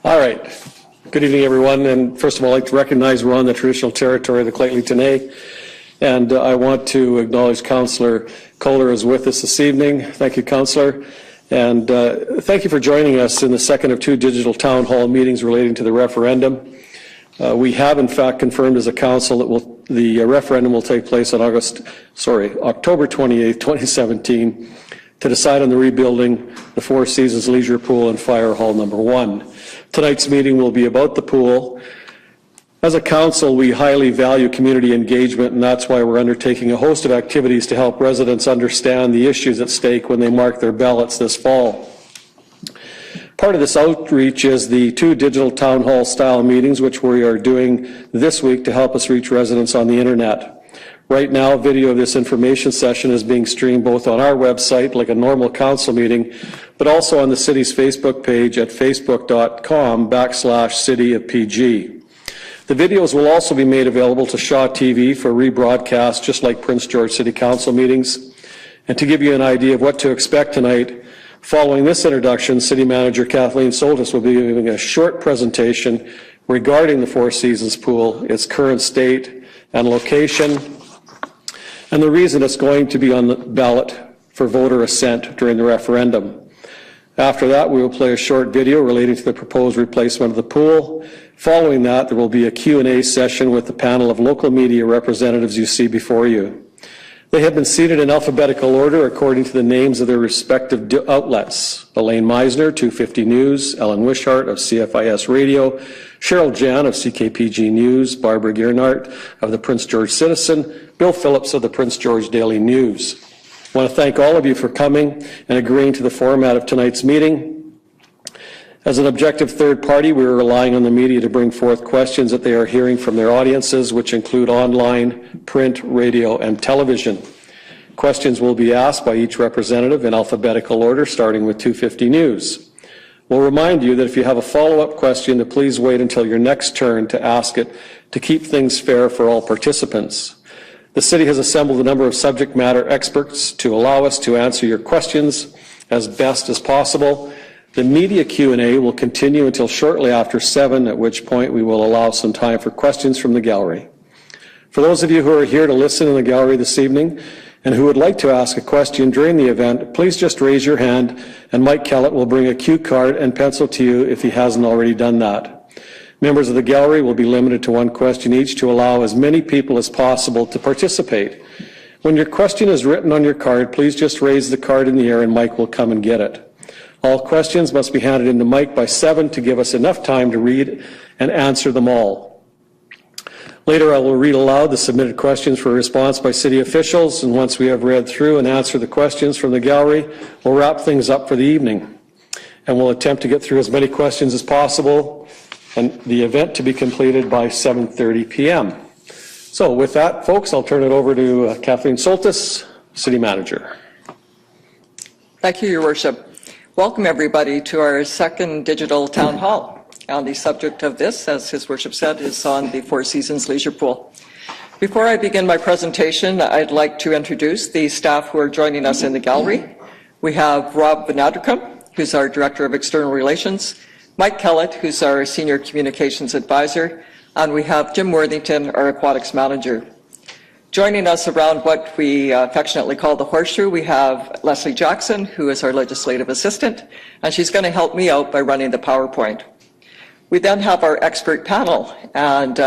All right. Good evening, everyone. And first of all, I'd like to recognize we're on the traditional territory of the Clayton-Tenay. And I want to acknowledge Councillor Kohler is with us this evening. Thank you, Councillor. And thank you for joining us in the second of two digital town hall meetings relating to the referendum. We have, in fact, confirmed as a council that the referendum will take place on October 28, 2017, to decide on the rebuilding the Four Seasons Leisure Pool and Fire Hall number 1. Tonight's meeting will be about the pool. As a council, we highly value community engagement, and that's why we're undertaking a host of activities to help residents understand the issues at stake when they mark their ballots this fall. Part of this outreach is the 2 digital town hall style meetings, which we are doing this week to help us reach residents on the internet. Right now, video of this information session is being streamed both on our website, like a normal council meeting, but also on the city's Facebook page at facebook.com/cityofpg. The videos will also be made available to Shaw TV for rebroadcast, just like Prince George City Council meetings. And to give you an idea of what to expect tonight, following this introduction, City Manager Kathleen Soltis will be giving a short presentation regarding the Four Seasons Pool, its current state and location, and the reason it's going to be on the ballot for voter assent during the referendum. After that, we will play a short video relating to the proposed replacement of the pool. Following that, there will be a Q&A session with the panel of local media representatives you see before you. They have been seated in alphabetical order according to the names of their respective outlets. Elaine Meisner, 250 News, Ellen Wishart of CFIS Radio, Cheryl Jan of CKPG News, Barbara Giernart of the Prince George Citizen, Bill Phillips of the Prince George Daily News. I want to thank all of you for coming and agreeing to the format of tonight's meeting. As an objective third party, we are relying on the media to bring forth questions that they are hearing from their audiences, which include online, print, radio, and television. Questions will be asked by each representative in alphabetical order, starting with 250 News. We'll remind you that if you have a follow-up question, to please wait until your next turn to ask it to keep things fair for all participants. The city has assembled a number of subject matter experts to allow us to answer your questions as best as possible. The media Q&A will continue until shortly after 7, at which point we will allow some time for questions from the gallery. For those of you who are here to listen in the gallery this evening and who would like to ask a question during the event, please just raise your hand and Mike Kellett will bring a cue card and pencil to you if he hasn't already done that. Members of the gallery will be limited to 1 question each to allow as many people as possible to participate. When your question is written on your card, please just raise the card in the air and Mike will come and get it. All questions must be handed in to Mike by 7 to give us enough time to read and answer them all. Later, I will read aloud the submitted questions for response by city officials, and once we have read through and answered the questions from the gallery, we'll wrap things up for the evening. And we'll attempt to get through as many questions as possible, and the event to be completed by 7:30 p.m. So with that, folks, I'll turn it over to Kathleen Soltis, City Manager. Thank you, Your Worship. Welcome, everybody, to our second digital town hall. And the subject of this, as His Worship said, is on the Four Seasons Leisure Pool. Before I begin my presentation, I'd like to introduce the staff who are joining us in the gallery. We have Rob Vanadricum, who's our Director of External Relations, Mike Kellett, who's our Senior Communications Advisor, and we have Jim Worthington, our Aquatics Manager. Joining us around what we affectionately call the horseshoe, we have Leslie Jackson, who is our Legislative Assistant, and she's going to help me out by running the PowerPoint. We then have our expert panel, and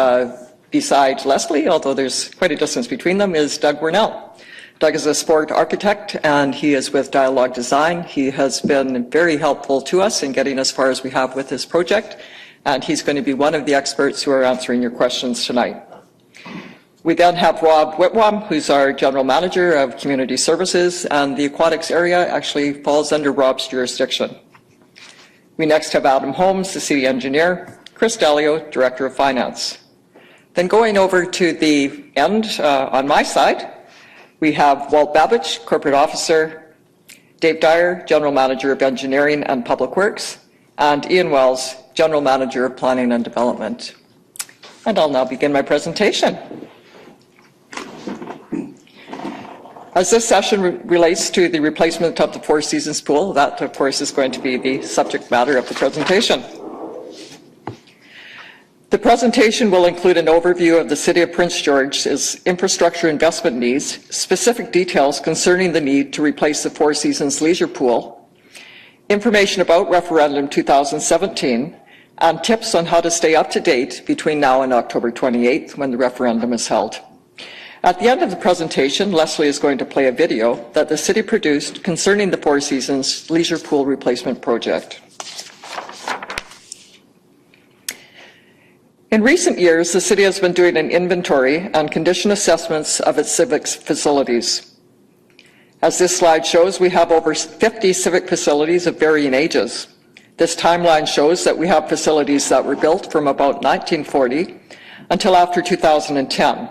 beside Leslie, although there's quite a distance between them, is Doug Wernell. Doug is a sport architect, and he is with Dialogue Design. He has been very helpful to us in getting as far as we have with this project, and he's going to be one of the experts who are answering your questions tonight. We then have Rob Whitwam, who's our General Manager of Community Services, and the aquatics area actually falls under Rob's jurisdiction. We next have Adam Holmes, the City Engineer, Chris Delio, Director of Finance. Then going over to the end on my side, we have Walt Babbage, Corporate Officer, Dave Dyer, General Manager of Engineering and Public Works, and Ian Wells, General Manager of Planning and Development. And I'll now begin my presentation. As this session relates to the replacement of the Four Seasons pool, that of course is going to be the subject matter of the presentation. The presentation will include an overview of the City of Prince George's infrastructure investment needs, specific details concerning the need to replace the Four Seasons leisure pool, information about Referendum 2017, and tips on how to stay up to date between now and October 28th when the referendum is held. At the end of the presentation, Leslie is going to play a video that the City produced concerning the Four Seasons leisure pool replacement project. In recent years, the City has been doing an inventory and condition assessments of its Civic facilities. As this slide shows, we have over 50 Civic facilities of varying ages. This timeline shows that we have facilities that were built from about 1940 until after 2010.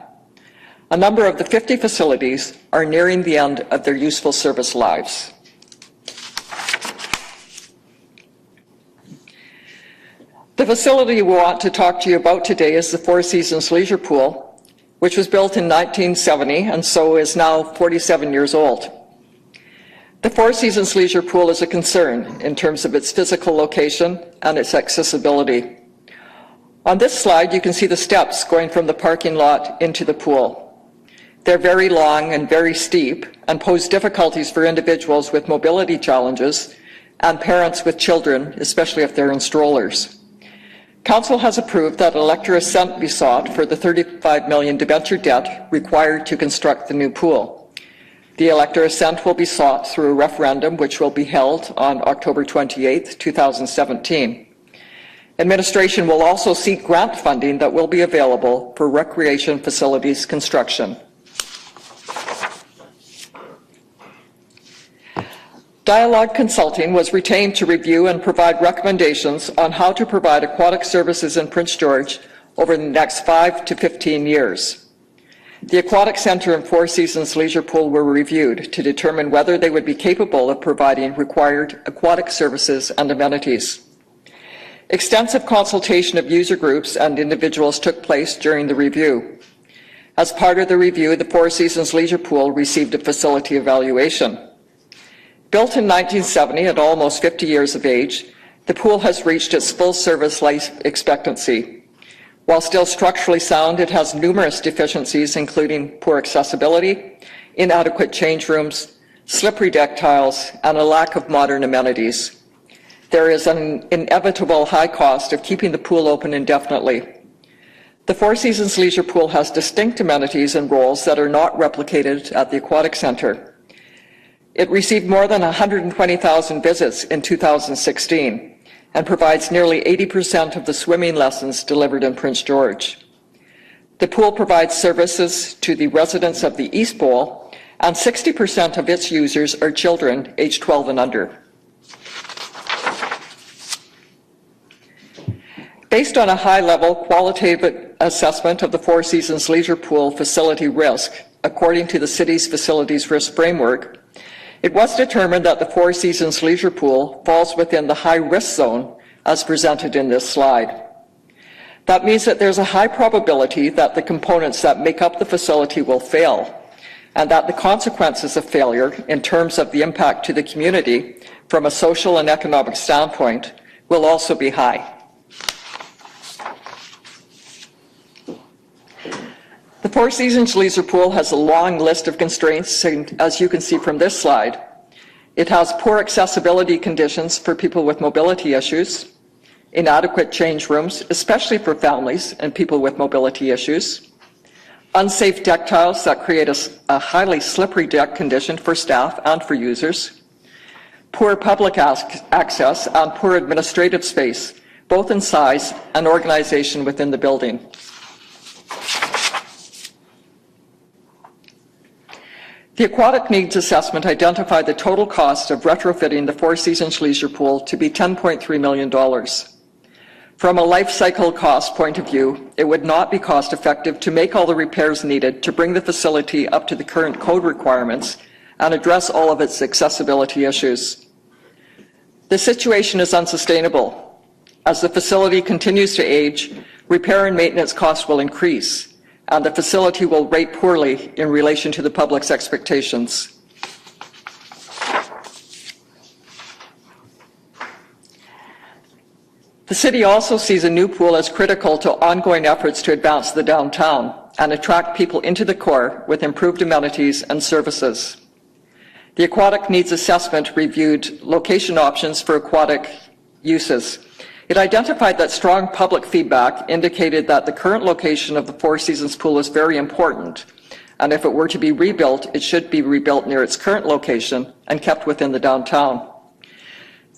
A number of the 50 facilities are nearing the end of their useful service lives. The facility we want to talk to you about today is the Four Seasons Leisure Pool, which was built in 1970 and so is now 47 years old. The Four Seasons Leisure Pool is a concern in terms of its physical location and its accessibility. On this slide, you can see the steps going from the parking lot into the pool. They're very long and very steep and pose difficulties for individuals with mobility challenges and parents with children, especially if they're in strollers. Council has approved that an elector assent be sought for the $35 million debenture debt required to construct the new pool. The elector assent will be sought through a referendum which will be held on October 28, 2017. Administration will also seek grant funding that will be available for recreation facilities construction. Dialogue Consulting was retained to review and provide recommendations on how to provide aquatic services in Prince George over the next 5 to 15 years. The Aquatic Centre and Four Seasons Leisure Pool were reviewed to determine whether they would be capable of providing required aquatic services and amenities. Extensive consultation of user groups and individuals took place during the review. As part of the review, the Four Seasons Leisure Pool received a facility evaluation. Built in 1970 at almost 50 years of age, the pool has reached its full service life expectancy. While still structurally sound, it has numerous deficiencies, including poor accessibility, inadequate change rooms, slippery deck tiles, and a lack of modern amenities. There is an inevitable high cost of keeping the pool open indefinitely. The Four Seasons Leisure Pool has distinct amenities and roles that are not replicated at the Aquatic Centre. It received more than 120,000 visits in 2016 and provides nearly 80% of the swimming lessons delivered in Prince George. The pool provides services to the residents of the East Bowl, and 60% of its users are children aged 12 and under. Based on a high-level qualitative assessment of the Four Seasons Leisure Pool facility risk, according to the city's facilities risk framework, it was determined that the Four Seasons Leisure Pool falls within the high-risk zone as presented in this slide. That means that there's a high probability that the components that make up the facility will fail, and that the consequences of failure in terms of the impact to the community from a social and economic standpoint will also be high. The Four Seasons Leisure Pool has a long list of constraints, as you can see from this slide. It has poor accessibility conditions for people with mobility issues, inadequate change rooms, especially for families and people with mobility issues, unsafe deck tiles that create a highly slippery deck condition for staff and for users, poor public access, and poor administrative space, both in size and organization within the building. The Aquatic Needs Assessment identified the total cost of retrofitting the Four Seasons Leisure Pool to be $10.3 million. From a life cycle cost point of view, it would not be cost effective to make all the repairs needed to bring the facility up to the current code requirements and address all of its accessibility issues. The situation is unsustainable. As the facility continues to age, repair and maintenance costs will increase, and the facility will rate poorly in relation to the public's expectations. The city also sees a new pool as critical to ongoing efforts to advance the downtown and attract people into the core with improved amenities and services. The Aquatic Needs Assessment reviewed location options for aquatic uses. It identified that strong public feedback indicated that the current location of the Four Seasons pool is very important, and if it were to be rebuilt, it should be rebuilt near its current location and kept within the downtown.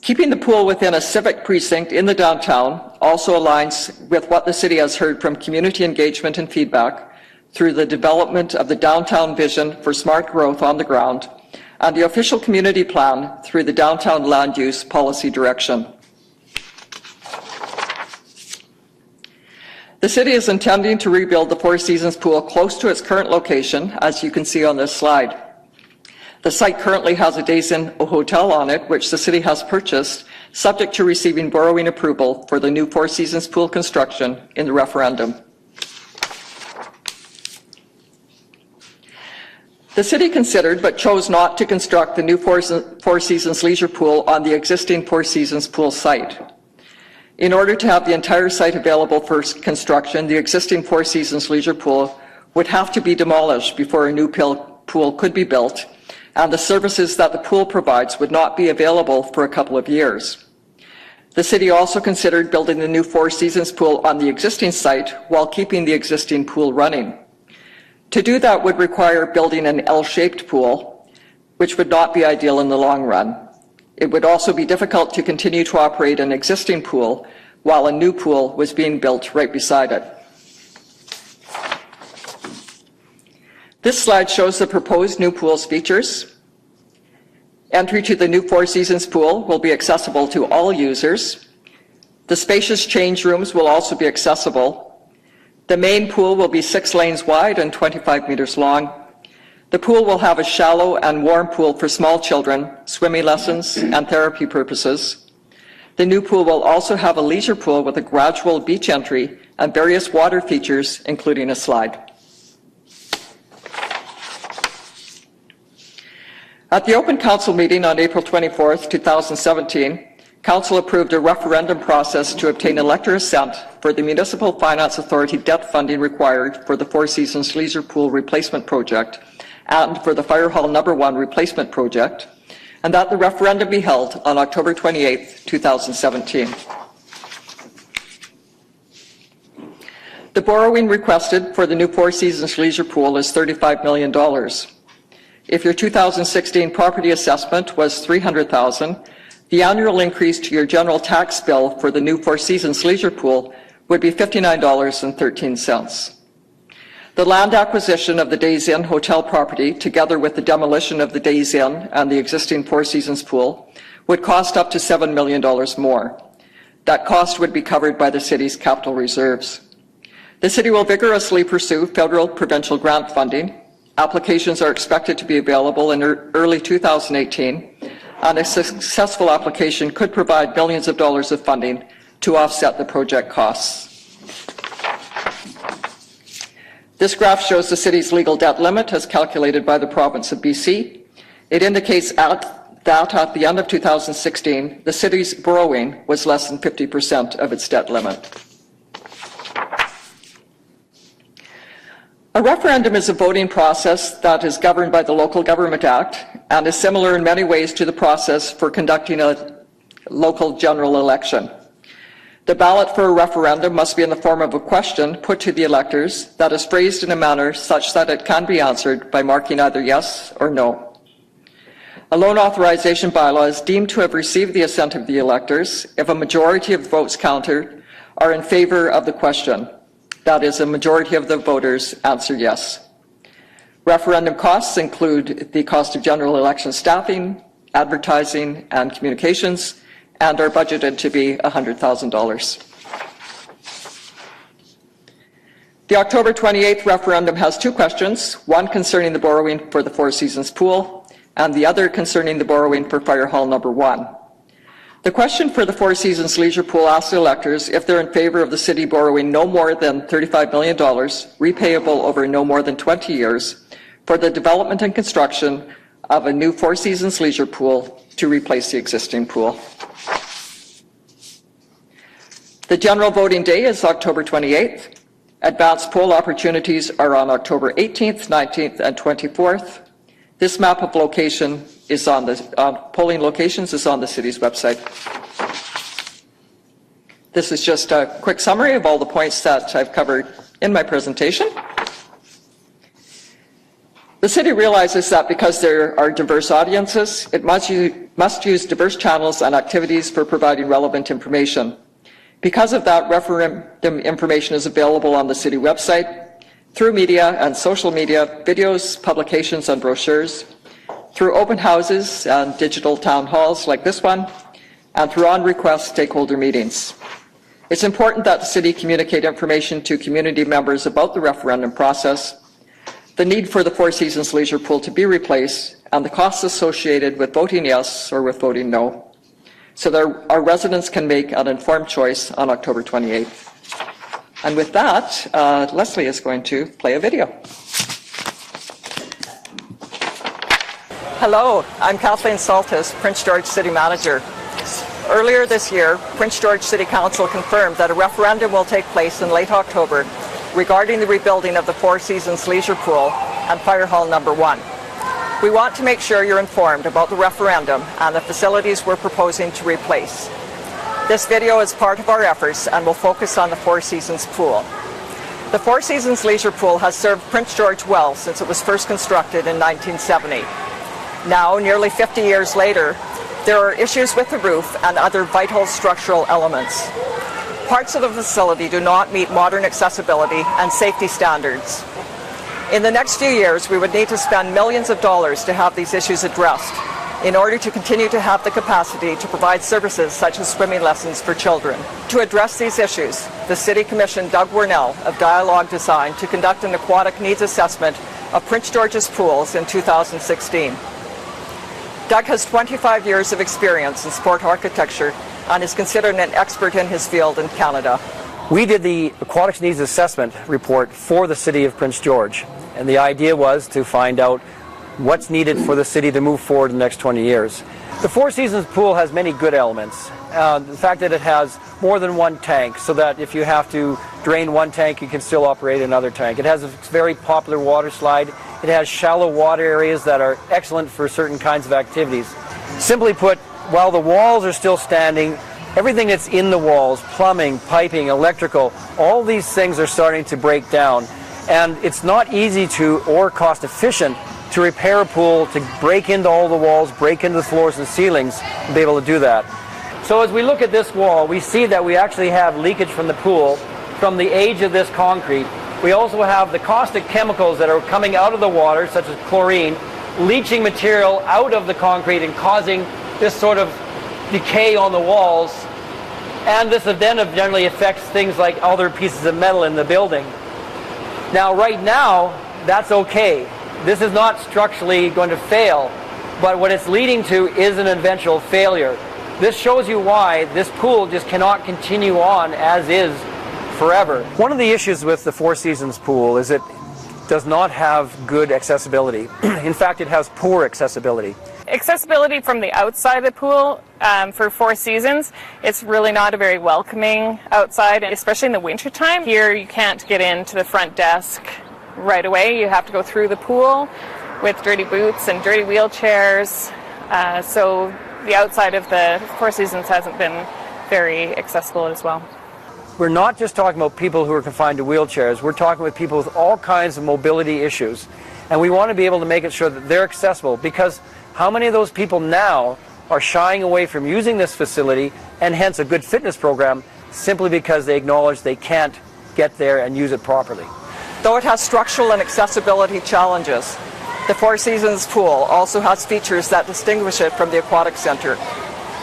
Keeping the pool within a civic precinct in the downtown also aligns with what the city has heard from community engagement and feedback through the development of the downtown vision for smart growth on the ground and the official community plan through the downtown land use policy direction. The city is intending to rebuild the Four Seasons pool close to its current location, as you can see on this slide. The site currently has a Days Inn hotel on it, which the city has purchased, subject to receiving borrowing approval for the new Four Seasons pool construction in the referendum. The city considered but chose not to construct the new Four Seasons leisure pool on the existing Four Seasons pool site. In order to have the entire site available for construction, the existing Four Seasons leisure pool would have to be demolished before a new pool could be built, and the services that the pool provides would not be available for a couple of years. The city also considered building the new Four Seasons pool on the existing site while keeping the existing pool running. To do that would require building an L-shaped pool, which would not be ideal in the long run. It would also be difficult to continue to operate an existing pool while a new pool was being built right beside it. This slide shows the proposed new pool's features. Entry to the new Four Seasons pool will be accessible to all users. The spacious change rooms will also be accessible. The main pool will be 6 lanes wide and 25 meters long. The pool will have a shallow and warm pool for small children, swimming lessons, and therapy purposes. The new pool will also have a leisure pool with a gradual beach entry and various water features, including a slide. At the open council meeting on April 24, 2017, council approved a referendum process to obtain elector assent for the Municipal Finance Authority debt funding required for the Four Seasons Leisure Pool Replacement Project and for the Fire Hall No. 1 Replacement Project, and that the referendum be held on October 28, 2017. The borrowing requested for the new Four Seasons Leisure Pool is $35 million. If your 2016 property assessment was $300,000, the annual increase to your general tax bill for the new Four Seasons Leisure Pool would be $59.13. The land acquisition of the Days Inn hotel property, together with the demolition of the Days Inn and the existing Four Seasons pool, would cost up to $7 million more. That cost would be covered by the city's capital reserves. The city will vigorously pursue federal provincial grant funding. Applications are expected to be available in early 2018, and a successful application could provide millions of dollars of funding to offset the project costs. This graph shows the city's legal debt limit as calculated by the province of BC. It indicates that at the end of 2016, the city's borrowing was less than 50% of its debt limit. A referendum is a voting process that is governed by the Local Government Act and is similar in many ways to the process for conducting a local general election. The ballot for a referendum must be in the form of a question put to the electors that is phrased in a manner such that it can be answered by marking either yes or no. A loan authorization bylaw is deemed to have received the assent of the electors if a majority of votes counted are in favor of the question. That is, a majority of the voters answer yes. Referendum costs include the cost of general election staffing, advertising, and communications, and are budgeted to be $100,000. The October 28th referendum has 2 questions, one concerning the borrowing for the Four Seasons pool, and the other concerning the borrowing for Fire Hall No. 1. The question for the Four Seasons Leisure Pool asks the electors if they're in favor of the city borrowing no more than $35 million, repayable over no more than 20 years, for the development and construction of a new Four Seasons Leisure Pool to replace the existing pool. The general voting day is October 28th. Advanced poll opportunities are on October 18th, 19th, and 24th. This map of location is on the polling locations is on the city's website. This is just a quick summary of all the points that I've covered in my presentation. The city realizes that because there are diverse audiences, it must use diverse channels and activities for providing relevant information. Because of that, referendum information is available on the city website, through media and social media, videos, publications, and brochures, through open houses and digital town halls like this one, and through on-request stakeholder meetings. It's important that the city communicate information to community members about the referendum process, the need for the Four Seasons Leisure Pool to be replaced, and the costs associated with voting yes or with voting no, so that our residents can make an informed choice on October 28th. And with that, Leslie is going to play a video. Hello, I'm Kathleen Saltis, Prince George City Manager. Earlier this year, Prince George City Council confirmed that a referendum will take place in late October regarding the rebuilding of the Four Seasons Leisure Pool and Fire Hall Number 1. We want to make sure you're informed about the referendum and the facilities we're proposing to replace. This video is part of our efforts and will focus on the Four Seasons Pool. The Four Seasons Leisure Pool has served Prince George well since it was first constructed in 1970. Now, nearly 50 years later, there are issues with the roof and other vital structural elements. Parts of the facility do not meet modern accessibility and safety standards. In the next few years, we would need to spend millions of dollars to have these issues addressed in order to continue to have the capacity to provide services such as swimming lessons for children. To address these issues, the City commissioned Doug Wernell of Dialogue Design to conduct an aquatic needs assessment of Prince George's pools in 2016. Doug has 25 years of experience in sport architecture and is considered an expert in his field in Canada. We did the Aquatics Needs Assessment report for the City of Prince George, and the idea was to find out what's needed for the city to move forward in the next 20 years. The Four Seasons pool has many good elements. The fact that it has more than one tank, so that if you have to drain one tank, you can still operate another tank. It has a very popular water slide. It has shallow water areas that are excellent for certain kinds of activities. Simply put, while the walls are still standing, everything that's in the walls, plumbing, piping, electrical, all these things are starting to break down. And it's not easy to, or cost efficient, to repair a pool, to break into all the walls, break into the floors and ceilings, and be able to do that. So as we look at this wall, we see that we actually have leakage from the pool from the age of this concrete. We also have the caustic chemicals that are coming out of the water, such as chlorine, leaching material out of the concrete and causing this sort of decay on the walls. And this then generally affects things like other pieces of metal in the building. Now, right now, that's okay. This is not structurally going to fail, but what it's leading to is an eventual failure. This shows you why this pool just cannot continue on as is forever. One of the issues with the Four Seasons pool is it does not have good accessibility. In fact, it has poor accessibility. Accessibility from the outside of the pool for Four Seasons, it's really not a very welcoming outside, especially in the wintertime. Here you can't get into the front desk right away. You have to go through the pool with dirty boots and dirty wheelchairs. So the outside of the Four Seasons hasn't been very accessible as well. We're not just talking about people who are confined to wheelchairs. We're talking with people with all kinds of mobility issues. And we want to be able to make it sure that they're accessible, because how many of those people now are shying away from using this facility and hence a good fitness program simply because they acknowledge they can't get there and use it properly? Though it has structural and accessibility challenges, the Four Seasons pool also has features that distinguish it from the Aquatic Centre.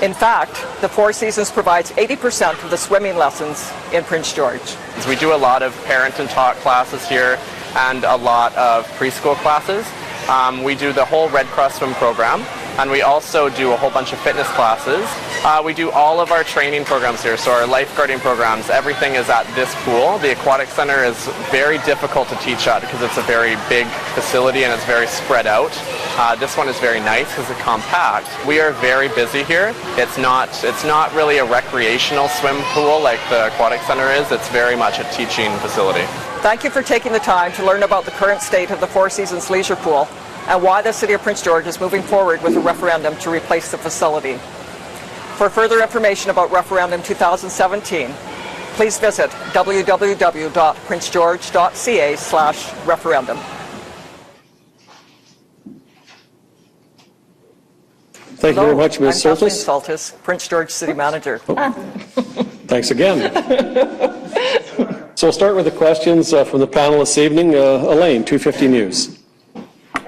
In fact, the Four Seasons provides 80% of the swimming lessons in Prince George. We do a lot of parent and taught classes here and a lot of preschool classes. We do the whole Red Cross swim program, and we also do a whole bunch of fitness classes We do all of our training programs here, so our lifeguarding programs, everything is at this pool. The aquatic center is very difficult to teach at because it's a very big facility and it's very spread out. This one is very nice because it's compact. We are very busy here. It's not really a recreational swim pool like the aquatic center is. It's very much a teaching facility. Thank you for taking the time to learn about the current state of the Four Seasons Leisure Pool and why the City of Prince George is moving forward with a referendum to replace the facility. For further information about Referendum 2017, please visit www.princegeorge.ca/referendum. Thank you very much, Ms. I'm Kathleen Soltis. Soltis, Prince George City Manager. Thanks again. So we'll start with the questions from the panel this evening. Elaine, 250 News.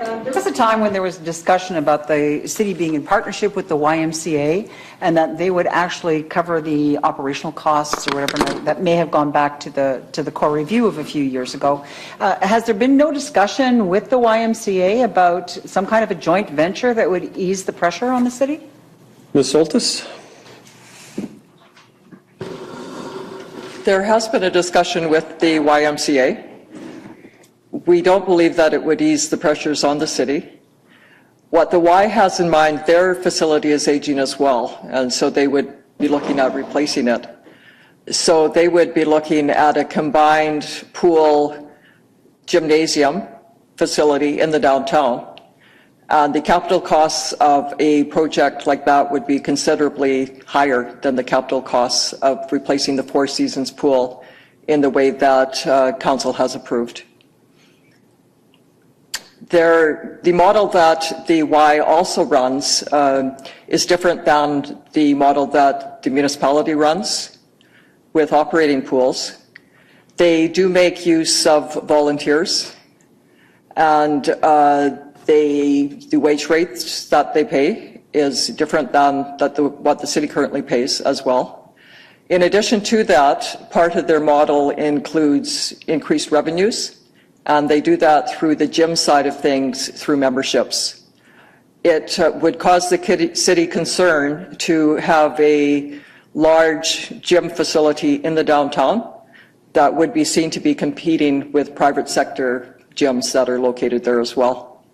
There was a time when there was discussion about the city being in partnership with the YMCA and that they would actually cover the operational costs or whatever that may have gone back to the core review of a few years ago. Has there been no discussion with the YMCA about some kind of a joint venture that would ease the pressure on the city? Ms. Soltis? There has been a discussion with the YMCA. We don't believe that it would ease the pressures on the city. What the Y has in mind, their facility is aging as well, and so they would be looking at replacing it. So they would be looking at a combined pool gymnasium facility in the downtown. And the capital costs of a project like that would be considerably higher than the capital costs of replacing the Four Seasons pool in the way that Council has approved. The model that the Y also runs is different than the model that the municipality runs with operating pools. They do make use of volunteers, and the wage rates that they pay is different than what the city currently pays as well. In addition to that, part of their model includes increased revenues, and they do that through the gym side of things through memberships. It would cause the city concern to have a large gym facility in the downtown that would be seen to be competing with private sector gyms that are located there as well.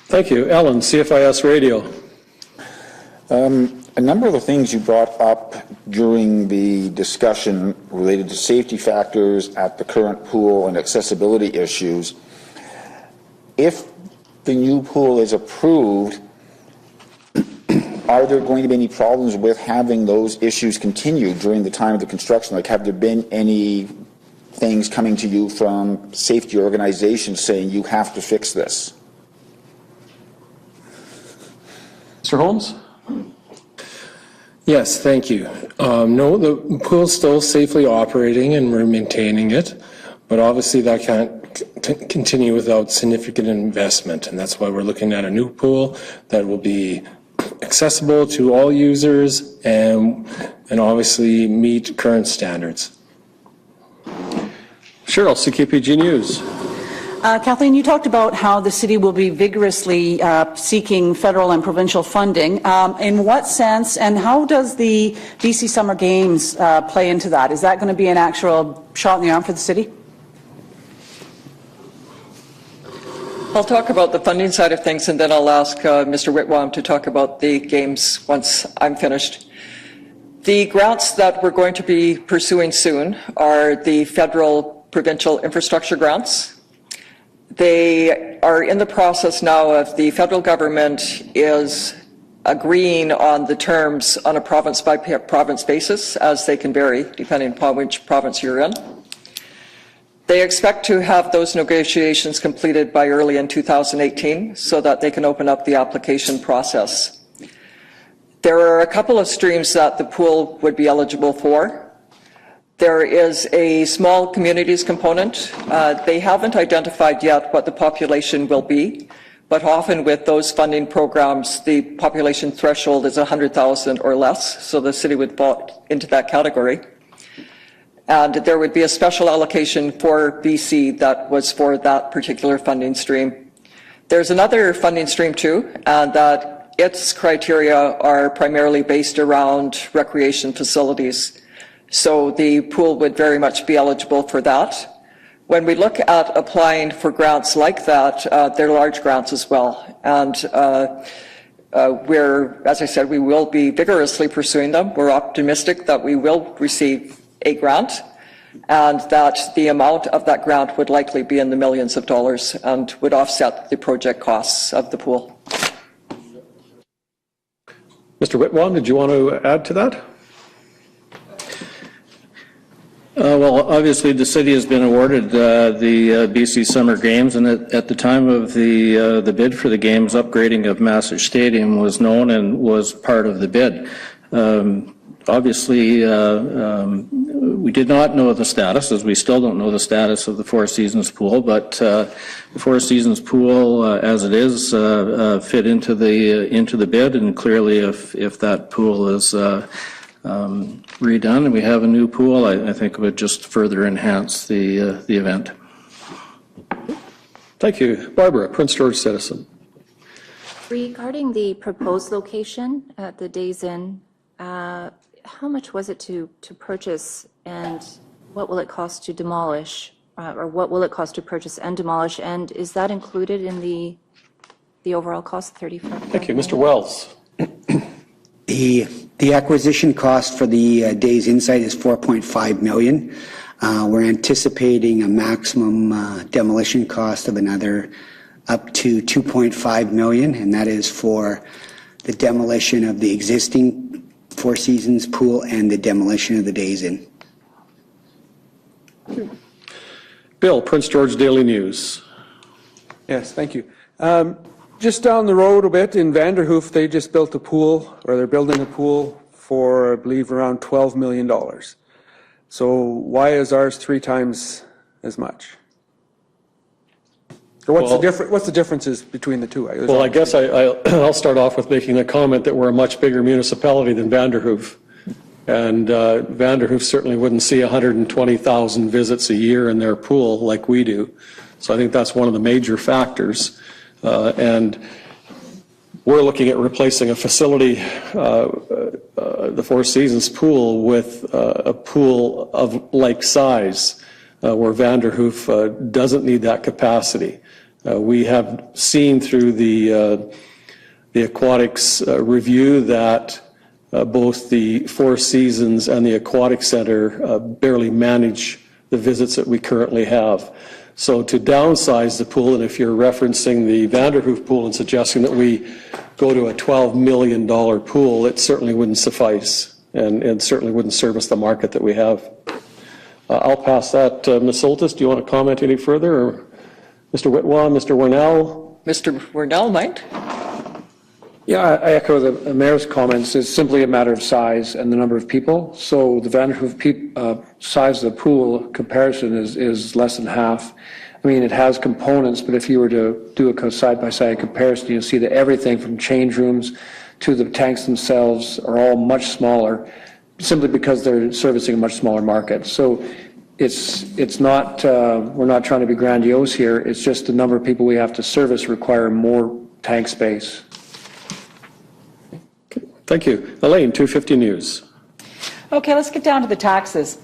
Thank you. Ellen, CFIS Radio. A number of the things you brought up during the discussion related to safety factors at the current pool and accessibility issues. If the new pool is approved, are there going to be any problems with having those issues continue during the time of the construction? Like, have there been any things coming to you from safety organizations saying you have to fix this? Mr. Holmes? Yes, thank you. No, the pool's still safely operating and we're maintaining it, but obviously that can't continue without significant investment, and that's why we're looking at a new pool that will be accessible to all users and obviously meet current standards. Cheryl, CKPG News. Kathleen, you talked about how the city will be vigorously seeking federal and provincial funding. In what sense, and how does the BC Summer Games play into that? Is that going to be an actual shot in the arm for the city? I'll talk about the funding side of things, and then I'll ask Mr. Whitwam to talk about the games once I'm finished. The grants that we're going to be pursuing soon are the federal provincial infrastructure grants. They are in the process now of the federal government is agreeing on the terms on a province-by-province basis, as they can vary depending upon which province you're in. They expect to have those negotiations completed by early in 2018 so that they can open up the application process. There are a couple of streams that the pool would be eligible for. There is a small communities component. They haven't identified yet what the population will be, but often with those funding programs, the population threshold is 100,000 or less, so the city would fall into that category. And there would be a special allocation for BC that was for that particular funding stream. There's another funding stream too, and that its criteria are primarily based around recreation facilities. So the pool would very much be eligible for that. When we look at applying for grants like that, they're large grants as well. And as I said, we will be vigorously pursuing them. We're optimistic that we will receive a grant and that the amount of that grant would likely be in the millions of dollars and would offset the project costs of the pool. Mr. Whitwan, did you want to add to that? Well, obviously, the city has been awarded the BC Summer Games, and at the time of the bid for the games, upgrading of Massage Stadium was known and was part of the bid. Obviously, we did not know the status, as we still don't know the status of the Four Seasons pool, but the Four Seasons pool, as it is, fit into the bid, and clearly, if that pool is redone and we have a new pool, I think it would just further enhance the event. Thank you. Barbara, Prince George citizen. Regarding the proposed location at the Days Inn, how much was it to purchase, and what will it cost to demolish, or what will it cost to purchase and demolish, and is that included in the overall cost, 35? Thank you. Mr. Wells. The acquisition cost for the Days Inn site is $4.5 million. We're anticipating a maximum demolition cost of another up to $2.5 million, and that is for the demolition of the existing Four Seasons pool and the demolition of the Days Inn. Bill, Prince George Daily News. Yes, thank you. Just down the road a bit in Vanderhoof, they just built a pool, or they're building a pool for, I believe, around $12 million. So why is ours 3 times as much? Or what's the differences between the two? Well, I guess I'll start off with making a comment that we're a much bigger municipality than Vanderhoof. And Vanderhoof certainly wouldn't see 120,000 visits a year in their pool like we do. So I think that's one of the major factors. And we're looking at replacing a facility, the Four Seasons pool, with a pool of like size, where Vanderhoof doesn't need that capacity. We have seen through the aquatics review that both the Four Seasons and the Aquatic Center barely manage the visits that we currently have. So to downsize the pool, and if you're referencing the Vanderhoof pool and suggesting that we go to a $12 million pool, it certainly wouldn't suffice and certainly wouldn't service the market that we have. I'll pass that. Ms. Soltis, do you want to comment any further? Or Mr. Whitwan, Mr. Wernell? Mr. Wernell might. Yeah, I echo the mayor's comments. It's simply a matter of size and the number of people. So the Vanderhoof size of the pool comparison is less than half. I mean, it has components, but if you were to do a side-by-side comparison, you'll see that everything from change rooms to the tanks themselves are all much smaller, simply because they're servicing a much smaller market. So it's not, we're not trying to be grandiose here. It's just the number of people we have to service require more tank space. Thank you. Elaine, 250 News. Okay, let's get down to the taxes.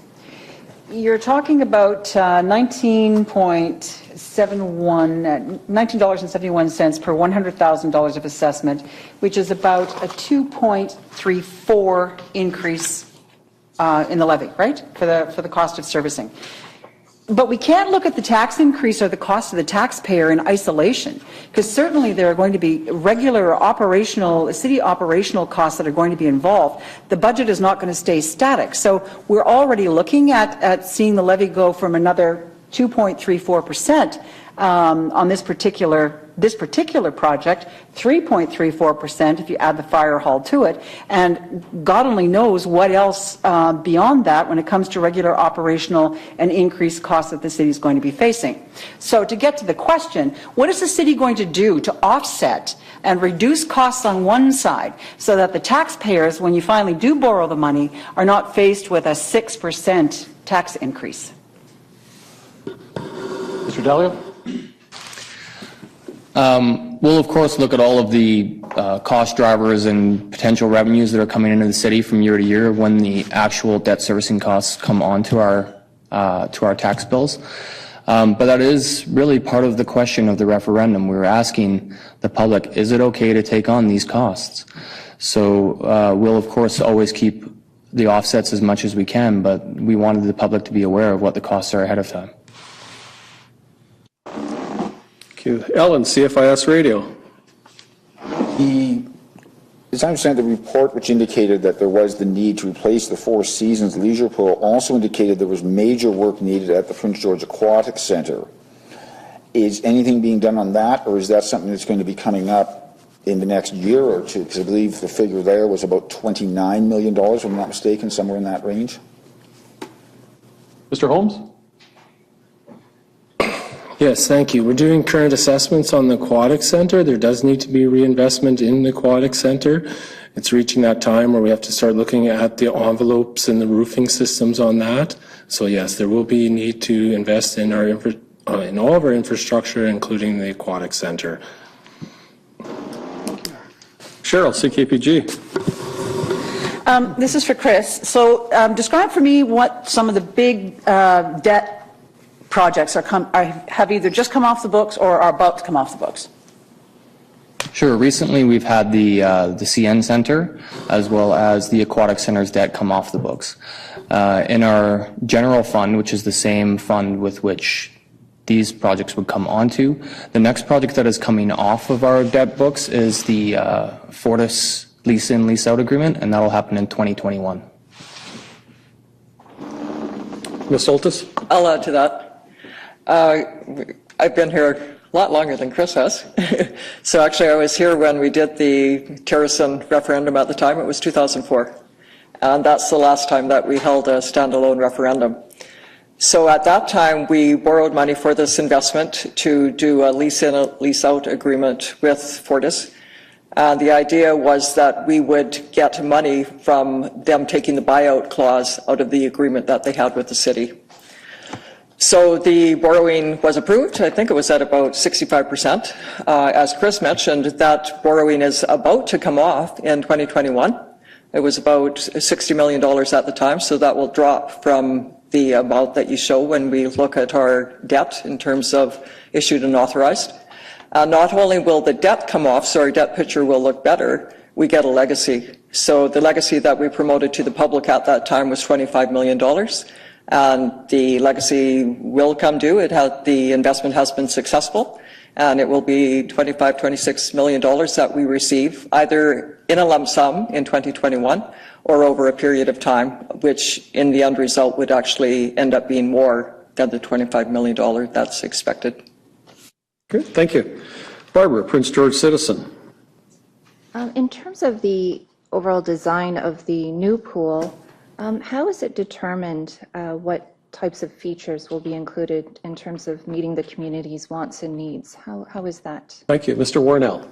You're talking about $19.71 per $100,000 of assessment, which is about a 2.34 increase in the levy, right, for the cost of servicing. But we can't look at the tax increase or the cost of the taxpayer in isolation, because certainly there are going to be regular city operational costs that are going to be involved. The budget is not going to stay static. So we're already looking at seeing the levy go from another 2.34% on this particular project, 3.34% if you add the fire hall to it, and God only knows what else beyond that when it comes to regular operational and increased costs that the city is going to be facing. So to get to the question, what is the city going to do to offset and reduce costs on one side so that the taxpayers, when you finally do borrow the money, are not faced with a 6% tax increase? Mr. Dalio? We'll of course look at all of the cost drivers and potential revenues that are coming into the city from year to year when the actual debt servicing costs come onto our tax bills. But that is really part of the question of the referendum. We were asking the public, is it okay to take on these costs? So we'll of course always keep the offsets as much as we can, but we wanted the public to be aware of what the costs are ahead of time. Thank you. Ellen, CFIS Radio. As I understand, the report which indicated that there was the need to replace the Four Seasons leisure pool also indicated there was major work needed at the Prince George Aquatic Centre. Is anything being done on that, or is that something that's going to be coming up in the next year or two? Because I believe the figure there was about $29 million, if I'm not mistaken, somewhere in that range. Mr. Holmes? Yes, thank you. We're doing current assessments on the Aquatic Centre. There does need to be reinvestment in the Aquatic Centre. It's reaching that time where we have to start looking at the envelopes and the roofing systems on that. So yes, there will be need to invest in our in all of our infrastructure, including the Aquatic Centre. Cheryl, CKPG. This is for Chris. So describe for me what some of the big debt projects have either just come off the books or are about to come off the books. Sure. Recently, we've had the CN Center as well as the Aquatic Center's debt come off the books. In our general fund, which is the same fund with which these projects would come onto, the next project that is coming off of our debt books is the Fortis lease-in, lease-out agreement, and that will happen in 2021. Ms. Soltis? I'll add to that. I've been here a lot longer than Chris has. So actually I was here when we did the Terracin referendum at the time. It was 2004. And that's the last time that we held a standalone referendum. So at that time we borrowed money for this investment to do a lease-in, lease-out agreement with Fortis. And the idea was that we would get money from them taking the buyout clause out of the agreement that they had with the city. So the borrowing was approved. I think it was at about 65%. As Chris mentioned, that borrowing is about to come off in 2021. It was about $60 million at the time, so that will drop from the amount that you show when we look at our debt in terms of issued and authorized. Not only will the debt come off, so our debt picture will look better, we get a legacy. So the legacy that we promoted to the public at that time was $25 million. And the legacy will come due. The investment has been successful, and it will be $26 million that we receive either in a lump sum in 2021 or over a period of time, which in the end result would actually end up being more than the $25 million that's expected. Good, thank you. Barbara, Prince George Citizen. In terms of the overall design of the new pool, how is it determined what types of features will be included in terms of meeting the community's wants and needs? How is that? Thank you. Mr. Warnell.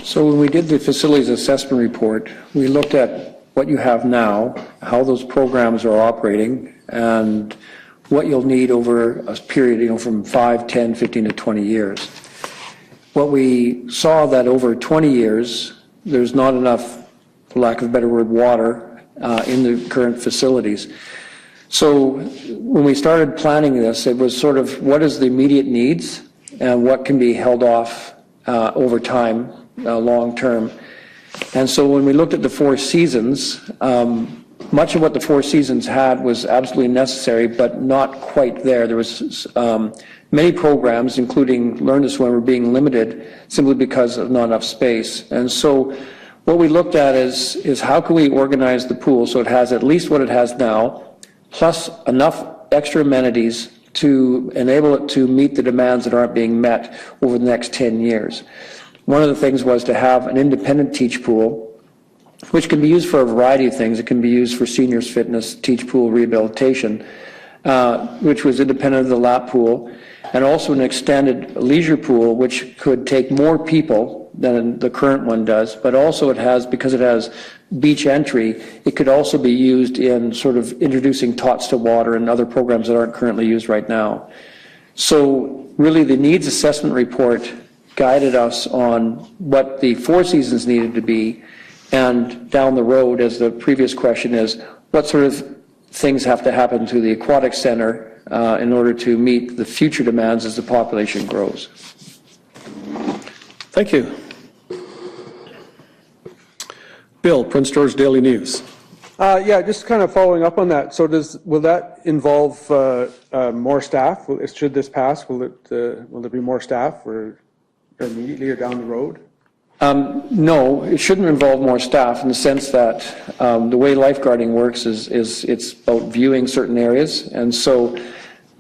So when we did the facilities assessment report, we looked at what you have now, how those programs are operating, and what you'll need over a period, from 5, 10, 15 to 20 years. What we saw that over 20 years, there's not enough, for lack of a better word, water in the current facilities. So when we started planning this, it was sort of what is the immediate needs and what can be held off over time, long term. And so when we looked at the Four Seasons, much of what the Four Seasons had was absolutely necessary, but not quite there. There was many programs, including Learn to Swim, were being limited simply because of not enough space. And so what we looked at is how can we organize the pool so it has at least what it has now, plus enough extra amenities to enable it to meet the demands that aren't being met over the next 10 years. One of the things was to have an independent teach pool, which can be used for a variety of things. It can be used for seniors fitness, teach pool rehabilitation, which was independent of the lap pool, and also an extended leisure pool, which could take more people than the current one does, but also it has, because it has beach entry, it could also be used in sort of introducing tots to water and other programs that aren't currently used right now. So really the needs assessment report guided us on what the Four Seasons needed to be, and down the road, as the previous question is, what sort of things have to happen to the aquatic center in order to meet the future demands as the population grows. Thank you. Bill, Prince George Daily News. Yeah, just kind of following up on that. So will that involve more staff? Should this pass, will there be more staff or immediately or down the road? No, it shouldn't involve more staff in the sense that the way lifeguarding works is it's about viewing certain areas, and so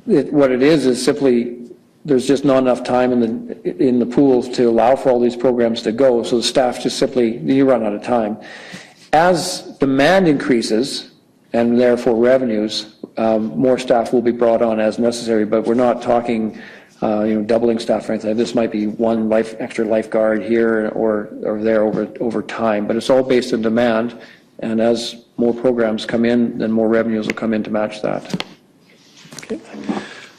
what it is simply there's just not enough time in the pools to allow for all these programs to go, so the staff just simply, you run out of time. As demand increases, and therefore revenues, more staff will be brought on as necessary, but we're not talking doubling staff or anything. This might be one extra lifeguard here or there over time, but it's all based on demand, and as more programs come in, then more revenues will come in to match that. Okay.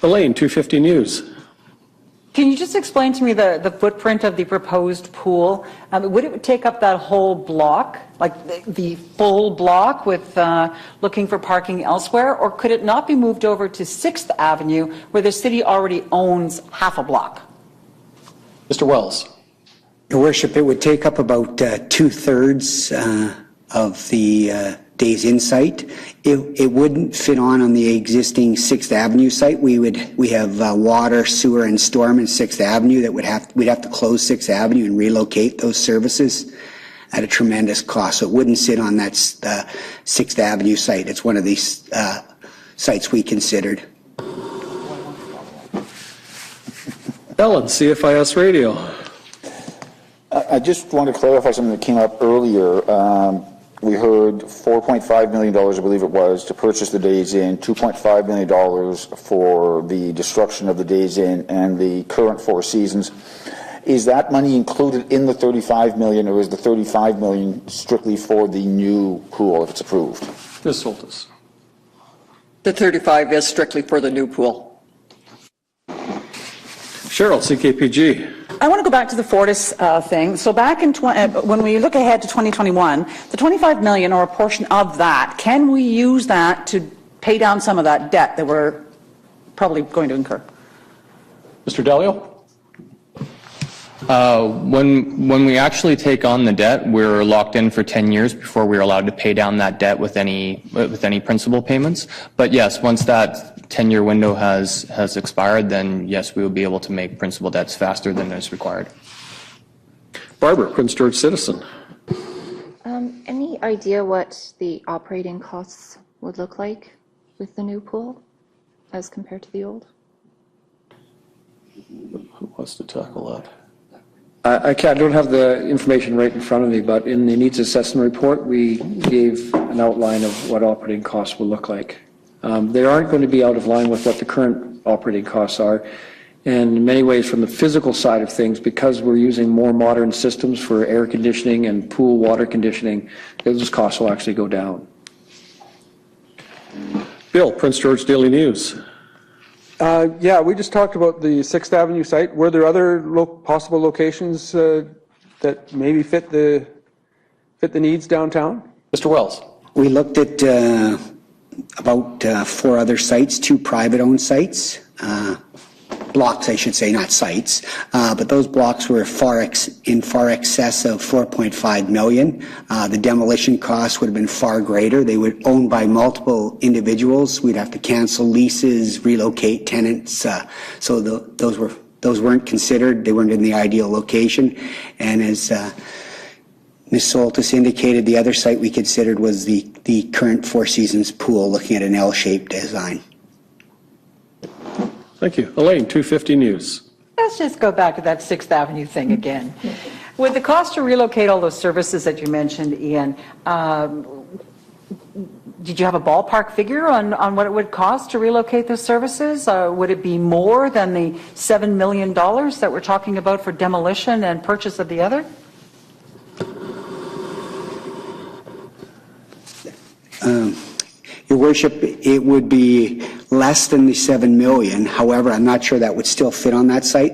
Elaine, 250 News. Can you just explain to me the footprint of the proposed pool? Would it take up that whole block, like the full block with looking for parking elsewhere, or could it not be moved over to 6th Avenue where the city already owns half a block? Mr. Wells. Your Worship, it would take up about 2/3 of the Days In site. It wouldn't fit on the existing 6th Avenue site. We have water, sewer, and storm in 6th Avenue that we'd have to close 6th Avenue and relocate those services at a tremendous cost. So it wouldn't sit on that 6th Avenue site. It's one of these sites we considered. Ellen, CFIS Radio. I just want to clarify something that came up earlier. We heard $4.5 million, I believe it was, to purchase the Days Inn, $2.5 million for the destruction of the Days Inn and the current Four Seasons. Is that money included in the $35 million, or is the $35 million strictly for the new pool if it's approved? Ms. Soltis. The 35 is strictly for the new pool. Cheryl, CKPG. I want to go back to the Fortis thing. So back in when we look ahead to 2021, the 25 million or a portion of that, can we use that to pay down some of that debt that we're probably going to incur? Mr. Delio? When we actually take on the debt, we're locked in for 10 years before we're allowed to pay down that debt with any principal payments. But yes, once that 10-year window has expired, then yes, we will be able to make principal debts faster than is required. Barbara, Prince George Citizen. Any idea what the operating costs would look like with the new pool as compared to the old? Who wants to tackle that? I don't have the information right in front of me, but in the needs assessment report, we gave an outline of what operating costs will look like. They aren't going to be out of line with what the current operating costs are. And in many ways, from the physical side of things, because we're using more modern systems for air conditioning and pool water conditioning, those costs will actually go down. Bill, Prince George Daily News. Yeah, we just talked about the 6th Avenue site. Were there other possible locations that maybe fit the needs downtown? Mr. Wells. We looked at about 4 other sites, 2 private-owned sites, blocks, I should say, not sites, but those blocks were in far excess of 4.5 million. The demolition costs would have been far greater. They were owned by multiple individuals. We'd have to cancel leases, relocate tenants, so those weren't considered. They weren't in the ideal location. And as Ms. Soltis indicated, the other site we considered was the current Four Seasons pool, looking at an L-shaped design. Thank you. Elaine, 250 News. Let's just go back to that 6th Avenue thing again. With the cost to relocate all those services that you mentioned, Ian, did you have a ballpark figure on what it would cost to relocate those services? Would it be more than the $7 million that we're talking about for demolition and purchase of the other? Your Worship, it would be less than the 7 million. However, I'm not sure that would still fit on that site.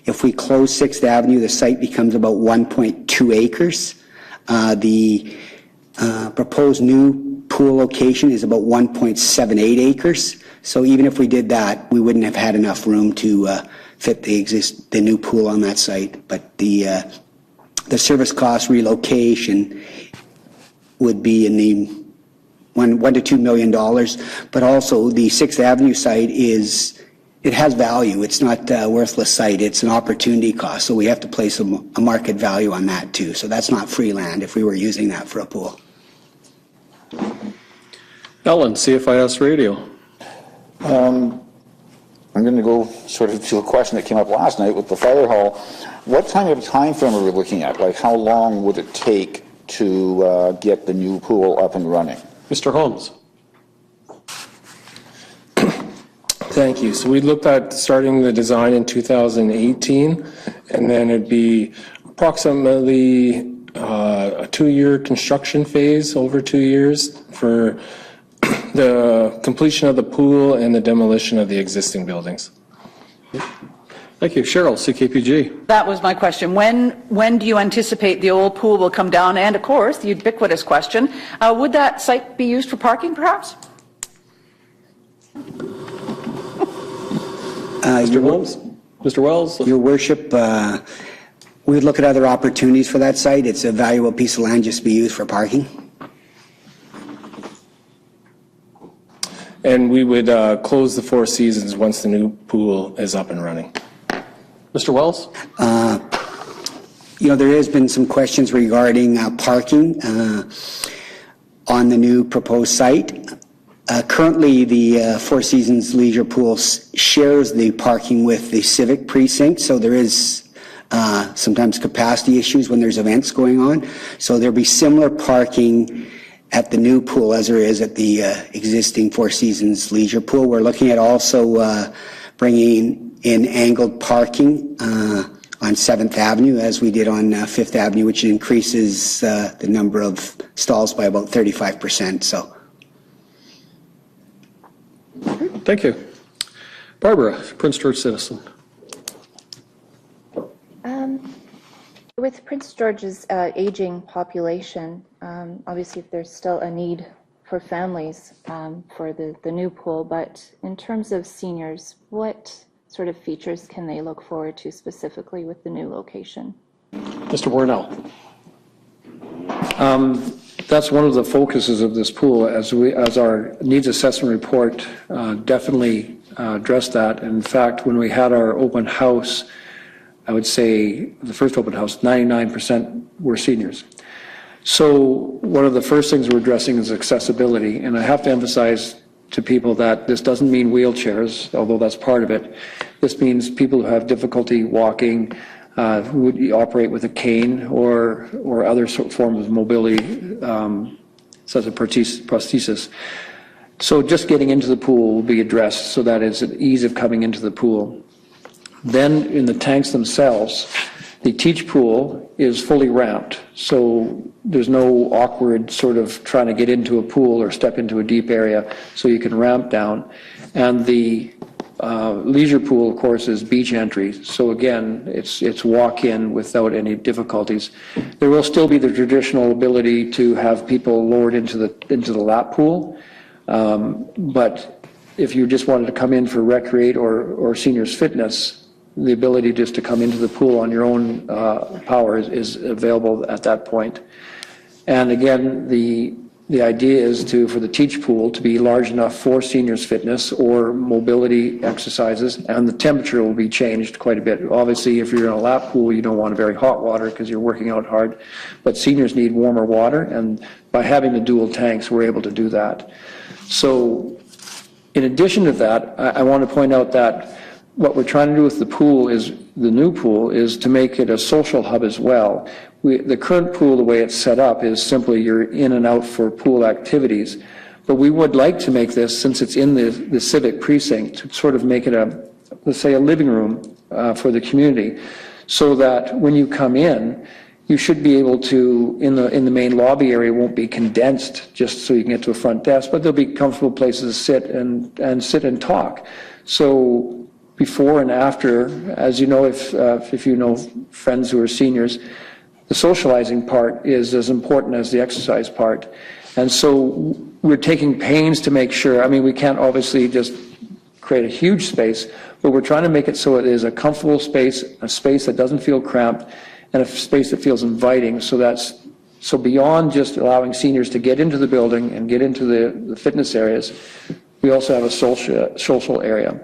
If we close 6th Avenue, the site becomes about 1.2 acres. The proposed new pool location is about 1.78 acres. So even if we did that, we wouldn't have had enough room to fit the new pool on that site. But the service cost relocation would be in the $1 to $2 million, but also the 6th Avenue site it has value. It's not a worthless site. It's an opportunity cost, so we have to place a market value on that too. So that's not free land if we were using that for a pool. Ellen, CFIS Radio. I'm going to go sort of to a question that came up last night with the fire hall. What kind of time frame are we looking at? Like how long would it take to get the new pool up and running? Mr. Holmes. Thank you. So we looked at starting the design in 2018, and then it'd be approximately a 2-year construction phase, over 2 years, for the completion of the pool and the demolition of the existing buildings. Thank you. Cheryl, CKPG. That was my question. When do you anticipate the old pool will come down? And of course, the ubiquitous question, would that site be used for parking perhaps? Mr. Holmes? Mr. Wells? Your Worship, we would look at other opportunities for that site. It's a valuable piece of land just to be used for parking. And we would close the Four Seasons once the new pool is up and running. Mr. Wells? There has been some questions regarding parking on the new proposed site. Currently, the Four Seasons Leisure Pool shares the parking with the Civic precinct, so there is sometimes capacity issues when there's events going on. So there'll be similar parking at the new pool as there is at the existing Four Seasons Leisure Pool. We're looking at also bringing in angled parking on 7th Avenue as we did on 5th Avenue, which increases the number of stalls by about 35%. So. Thank you. Barbara, Prince George Citizen. With Prince George's aging population, obviously there's still a need for families for the new pool, but in terms of seniors, what sort of features can they look forward to specifically with the new location? Mr. Warnell. That's one of the focuses of this pool, as our needs assessment report definitely addressed that. In fact, when we had our open house, I would say the first open house, 99% were seniors. So one of the first things we're addressing is accessibility, and I have to emphasize to people that this doesn't mean wheelchairs, although that's part of it. This means people who have difficulty walking, who would operate with a cane or other forms of mobility, such as prosthesis. So just getting into the pool will be addressed so that it's an ease of coming into the pool. Then in the tanks themselves, the teach pool is fully ramped, so there's no awkward sort of trying to get into a pool or step into a deep area, so you can ramp down. And the leisure pool, of course, is beach entry, so again, it's walk-in without any difficulties. There will still be the traditional ability to have people lowered into the lap pool, but if you just wanted to come in for recreate or seniors fitness, the ability just to come into the pool on your own power is available at that point. And again, the idea is for the teach pool to be large enough for seniors fitness or mobility exercises, and the temperature will be changed quite a bit. Obviously, if you're in a lap pool, you don't want very hot water because you're working out hard, but seniors need warmer water, and by having the dual tanks, we're able to do that. So in addition to that, I want to point out that what we're trying to do with the new pool is to make it a social hub as well. The current pool, the way it's set up, is simply you're in and out for pool activities. But we would like to make this, since it's in the Civic precinct, to sort of make it let's say a living room for the community, so that when you come in, you should be able to, in the main lobby area, won't be condensed just so you can get to a front desk, but there'll be comfortable places to sit and talk. So before and after, as you know, if you know friends who are seniors, the socializing part is as important as the exercise part. And so we're taking pains to make sure, I mean, we can't obviously just create a huge space, but we're trying to make it so it is a comfortable space, a space that doesn't feel cramped, and a space that feels inviting. So beyond just allowing seniors to get into the building and get into the fitness areas, we also have a social area.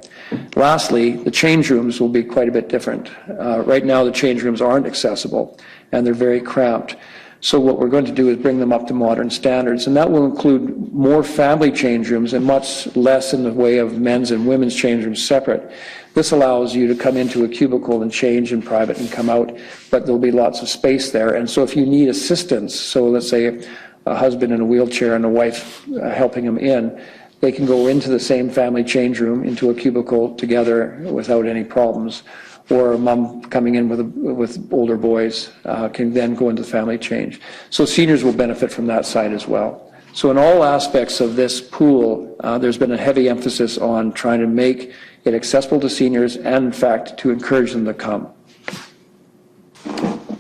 Lastly, the change rooms will be quite a bit different. Right now, the change rooms aren't accessible, and they're very cramped. So what we're going to do is bring them up to modern standards, and that will include more family change rooms and much less in the way of men's and women's change rooms separate. This allows you to come into a cubicle and change in private and come out, but there'll be lots of space there. And so if you need assistance, so let's say a husband in a wheelchair and a wife helping him in, they can go into the same family change room, into a cubicle together without any problems. Or a mom coming in with older boys can then go into family change. So seniors will benefit from that side as well. So in all aspects of this pool, there's been a heavy emphasis on trying to make it accessible to seniors and, in fact, to encourage them to come.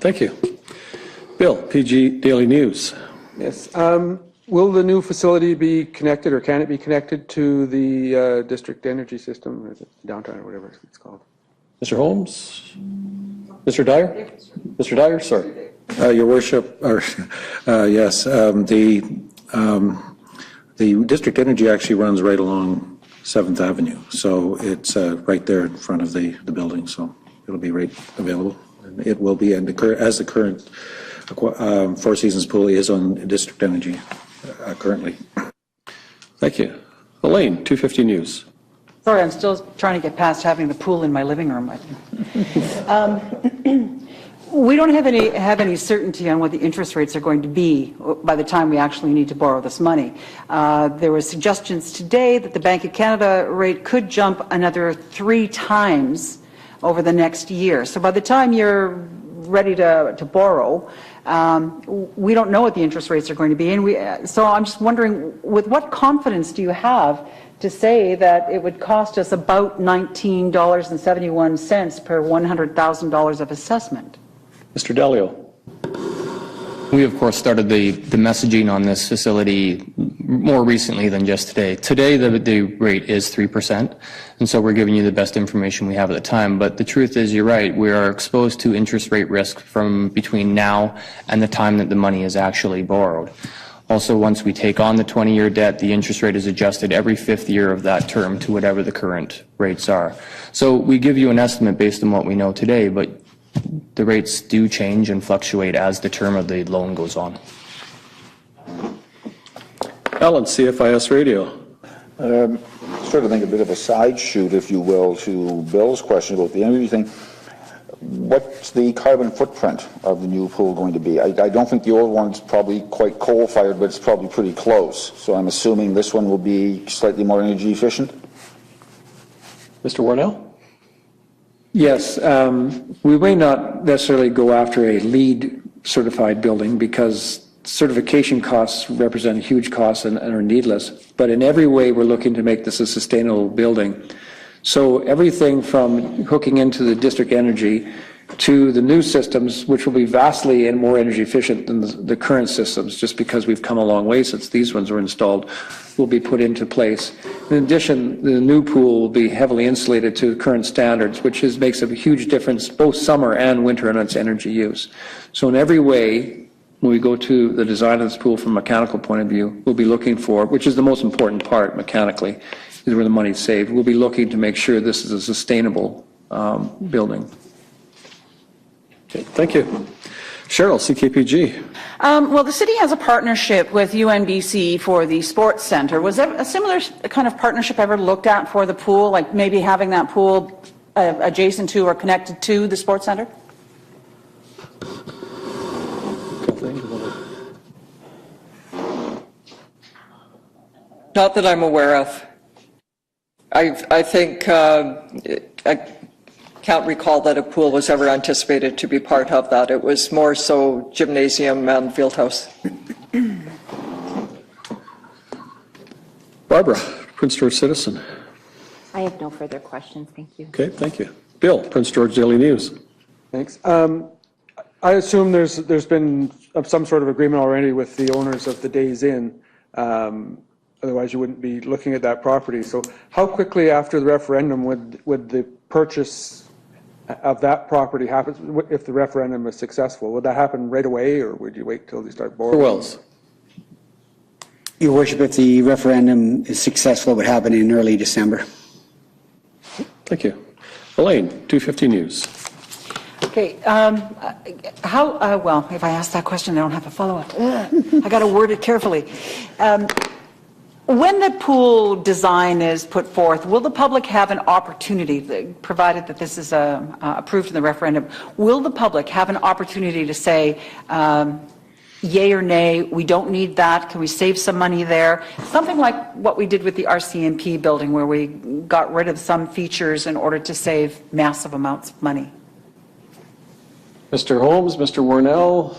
Thank you. Bill, PG Daily News. Yes. Will the new facility be connected, or can it be connected to the district energy system, or downtown, or whatever it's called? Mr. Holmes? Mr. Dyer? Mr. Dyer, sorry. Your Worship, yes, the district energy actually runs right along 7th Avenue, so it's right there in front of the building, so it'll be right available. And it will be, and as the current Four Seasons pool is on district energy currently. Thank you. Elaine, 250 News. Sorry, I'm still trying to get past having the pool in my living room. We don't have any certainty on what the interest rates are going to be by the time we actually need to borrow this money. There were suggestions today that the Bank of Canada rate could jump another 3 times over the next year. So by the time you're ready to borrow, we don't know what the interest rates are going to be. And so I'm just wondering, with what confidence do you have to say that it would cost us about $19.71 per $100,000 of assessment? Mr. Delio. We, of course, started the messaging on this facility more recently than just today. Today, the rate is 3%, and so we're giving you the best information we have at the time. But the truth is, you're right, we are exposed to interest rate risk from between now and the time that the money is actually borrowed. Also, once we take on the 20-year debt, the interest rate is adjusted every 5th year of that term to whatever the current rates are. So we give you an estimate based on what we know today, but the rates do change and fluctuate as the term of the loan goes on. Alan, CFIS Radio. Sort of think a bit of a side shoot, if you will, to Bill's question about the energy thing. What's the carbon footprint of the new pool going to be? I don't think the old one's probably quite coal-fired, but it's probably pretty close. So I'm assuming this one will be slightly more energy efficient? Mr. Warnell? Yes, we may not necessarily go after a LEED certified building because certification costs represent huge costs and are needless. But in every way, we're looking to make this a sustainable building. So everything from hooking into the district energy to the new systems, which will be vastly and more energy efficient than the current systems, just because we've come a long way since these ones were installed, will be put into place. In addition, the new pool will be heavily insulated to current standards, which makes a huge difference both summer and winter in its energy use. So in every way, when we go to the design of this pool from a mechanical point of view, we'll be looking for, which is the most important part mechanically, is where the money's saved. We'll be looking to make sure this is a sustainable building. Okay, thank you. Cheryl, CKPG. Well, the city has a partnership with UNBC for the sports center. Was there a similar kind of partnership ever looked at for the pool, like maybe having that pool adjacent to or connected to the sports center? Not that I'm aware of. I think can't recall that a pool was ever anticipated to be part of that. It was more so gymnasium and field house. Barbara, Prince George Citizen. I have no further questions, thank you. Okay, thank you. Bill, Prince George Daily News. Thanks. I assume there's been some sort of agreement already with the owners of the Days Inn. Otherwise, you wouldn't be looking at that property. So how quickly after the referendum would the purchase of that property happen if the referendum is successful? Would that happen right away, or would you wait till they start borrowing? Wells. Your Worship, if the referendum is successful, it would happen in early December. Thank you. Elaine, 250 News. Okay, well, if I ask that question, I don't have a follow-up. I got to word it carefully. When the pool design is put forth, will the public have an opportunity, provided that this is approved in the referendum, will the public have an opportunity to say, yay or nay, we don't need that, can we save some money there? Something like what we did with the RCMP building, where we got rid of some features in order to save massive amounts of money. Mr. Holmes, Mr. Warnell.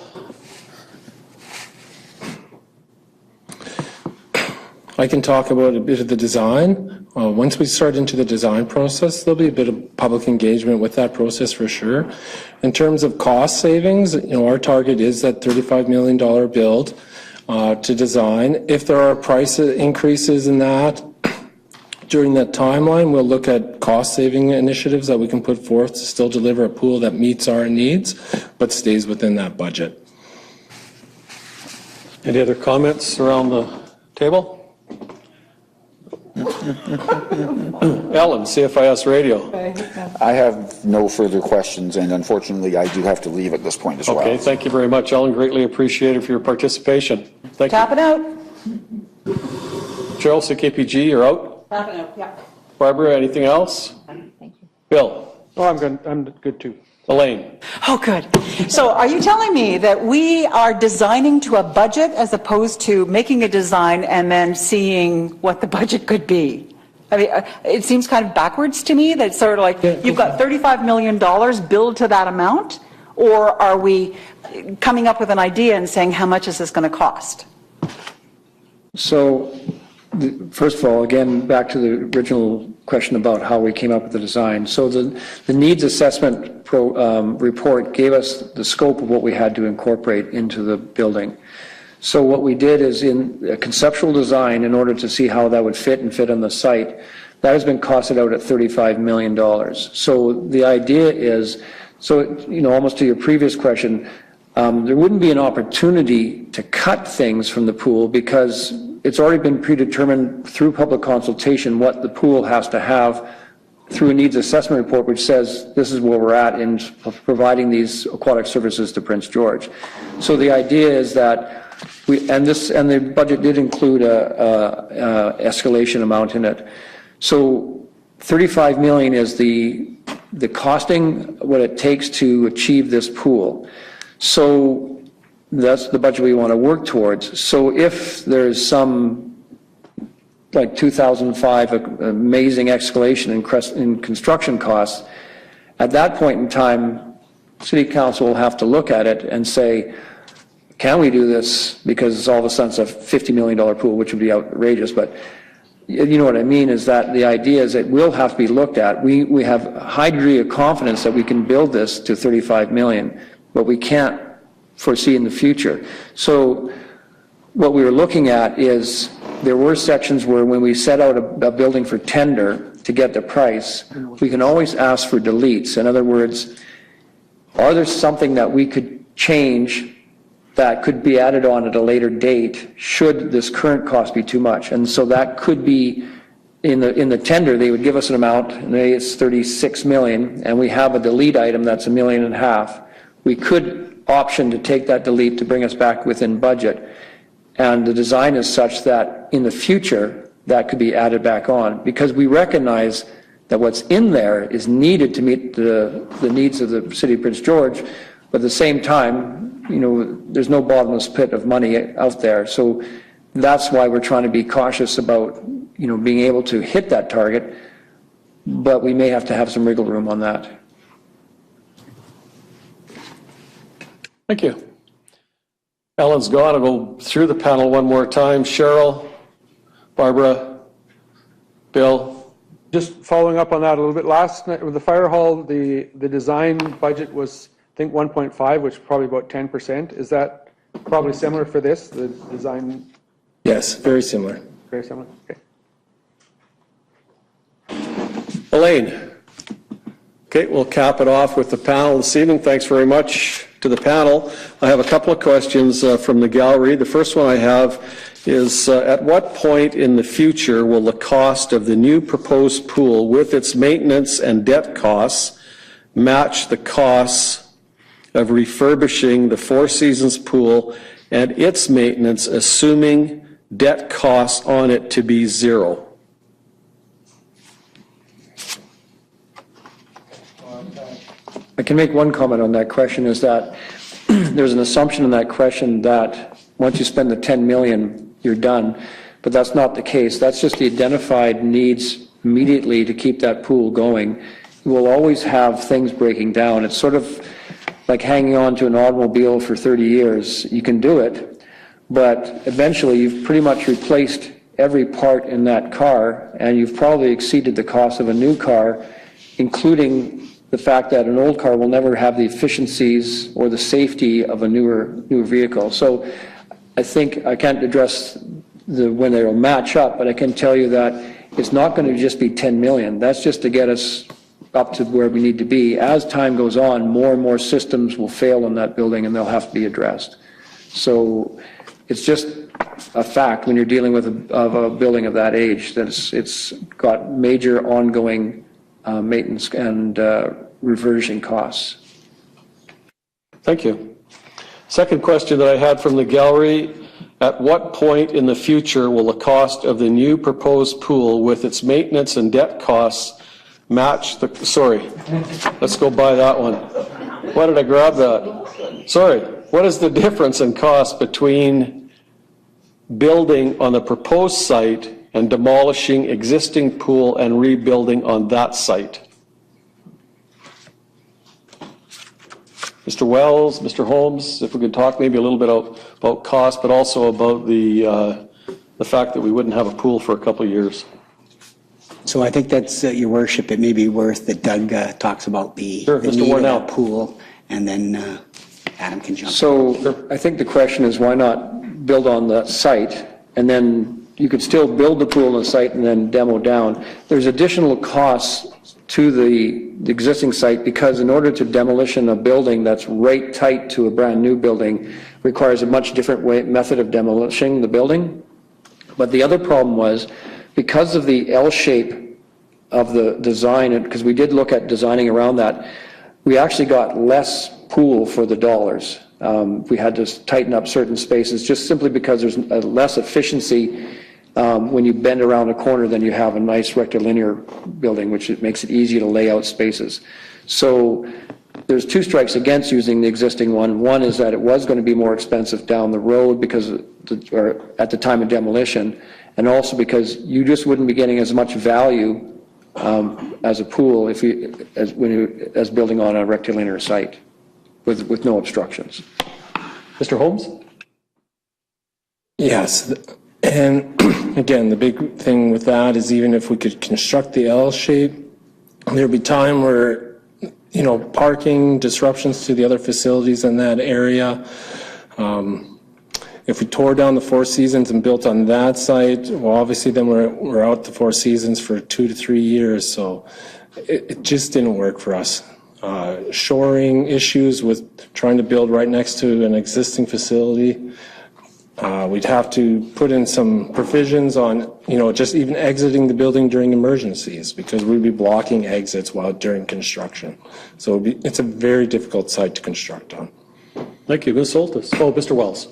I can talk about a bit of the design. Once we start into the design process, there'll be a bit of public engagement with that process for sure. In terms of cost savings, our target is that $35 million build to design. If there are price increases in that during that timeline, we'll look at cost saving initiatives that we can put forth to still deliver a pool that meets our needs, but stays within that budget. Any other comments around the table? Ellen, CFIS Radio. I have no further questions, and unfortunately, I do have to leave at this point as well. Okay, thank you very much, Ellen. Greatly appreciated for your participation. Thank Tap you. it out. Cheryl, CKPG, you're out. Tap it out, yeah. Barbara, anything else? Thank you. Bill. Oh, I'm good too. Elaine. Oh, good. So are you telling me that we are designing to a budget as opposed to making a design and then seeing what the budget could be? I mean, it seems kind of backwards to me, that it's sort of like you've got $35 million billed to that amount, or are we coming up with an idea and saying how much is this going to cost? So, first of all, again, back to the original question about how we came up with the design. So the needs assessment report gave us the scope of what we had to incorporate into the building. So what we did is, in a conceptual design, in order to see how that would fit and fit on the site, that has been costed out at $35 million. So the idea is, almost to your previous question, there wouldn't be an opportunity to cut things from the pool because it's already been predetermined through public consultation what the pool has to have through a needs assessment report, which says this is where we're at in providing these aquatic services to Prince George. So the idea is that and the budget did include a escalation amount in it. So $35 million is the costing, what it takes to achieve this pool. So that's the budget we want to work towards. So if there's some, like 2005, amazing escalation in construction costs, at that point in time, City Council will have to look at it and say, can we do this? Because all of a sudden it's a $50 million pool, which would be outrageous, but you know what I mean, is that the idea is it will have to be looked at. We have a high degree of confidence that we can build this to $35 million, but we can't foresee in the future. So what we were looking at is there were sections where when we set out a building for tender to get the price, we can always ask for deletes. In other words, are there something that we could change that could be added on at a later date should this current cost be too much? And so that could be in the tender. They would give us an amount, and it's $36 million, and we have a delete item that's $1.5 million. We could option to take that delete to bring us back within budget, and the design is such that in the future that could be added back on, because we recognize that what's in there is needed to meet the needs of the City of Prince George, but at the same time, there's no bottomless pit of money out there. So that's why we're trying to be cautious about, being able to hit that target, but we may have to have some wiggle room on that. Thank you. Ellen's gone. I'll go through the panel one more time. Cheryl, Barbara, Bill. Just following up on that a little bit, last night with the fire hall, the design budget was, I think, 1.5, which is probably about 10%. Is that probably similar for this, the design? Yes, very similar. Very similar, okay. Elaine. Okay, we'll cap it off with the panel this evening. Thanks very much to the panel. I have a couple of questions from the gallery. The first one I have is, at what point in the future will the cost of the new proposed pool with its maintenance and debt costs match the costs of refurbishing the Four Seasons pool and its maintenance, assuming debt costs on it to be zero? I can make one comment on that question, is that there's an assumption in that question that once you spend the 10 million, you're done, but that's not the case. That's just the identified needs immediately to keep that pool going. You will always have things breaking down. It's sort of like hanging on to an automobile for 30 years. You can do it, but eventually you've pretty much replaced every part in that car, and you've probably exceeded the cost of a new car, including the fact that an old car will never have the efficiencies or the safety of a newer vehicle. So I think I can't address when they will match up, but I can tell you that it's not going to just be 10 million. That's just to get us up to where we need to be. As time goes on, more and more systems will fail in that building and they'll have to be addressed. So it's just a fact when you're dealing with a building of that age that it's got major ongoing maintenance and reversion costs. Thank you. Second question that I had from the gallery, at what point in the future will the cost of the new proposed pool with its maintenance and debt costs match the, sorry, let's go by that one. Why did I grab that? Sorry, what is the difference in cost between building on the proposed site and demolishing existing pool and rebuilding on that site? Mr. Wells, Mr. Holmes, if we could talk maybe a little bit about cost, but also about the fact that we wouldn't have a pool for a couple of years. So I think that's, Your Worship, it may be worth that Doug talks about the need of that pool, and then Adam can jump in. So I think the question is, why not build on that site, and then you could still build the pool on the site and then demo down. There's additional costs to the existing site, because in order to demolition a building that's right tight to a brand new building requires a much different method of demolishing the building. But the other problem was, because of the L shape of the design, and because we did look at designing around that, we actually got less pool for the dollars. We had to tighten up certain spaces just simply because there's less efficiency when you bend around a corner than you have a nice rectilinear building, which it makes it easier to lay out spaces. So there's two strikes against using the existing one. One is that it was going to be more expensive down the road because or at the time of demolition, and also because you just wouldn't be getting as much value as a pool as building on a rectilinear site with no obstructions. Mr. Holmes? Yes, and again, the big thing with that is even if we could construct the L shape, there'd be time where, you know, parking disruptions to the other facilities in that area. If we tore down the Four Seasons and built on that site, well, obviously then we're out the Four Seasons for 2 to 3 years, so it just didn't work for us. Shoring issues with trying to build right next to an existing facility. We'd have to put in some provisions on, you know, just even exiting the building during emergencies, because we'd be blocking exits while during construction. So it's a very difficult site to construct on. Thank you. Ms. Soltis. Oh, Mr. Wells.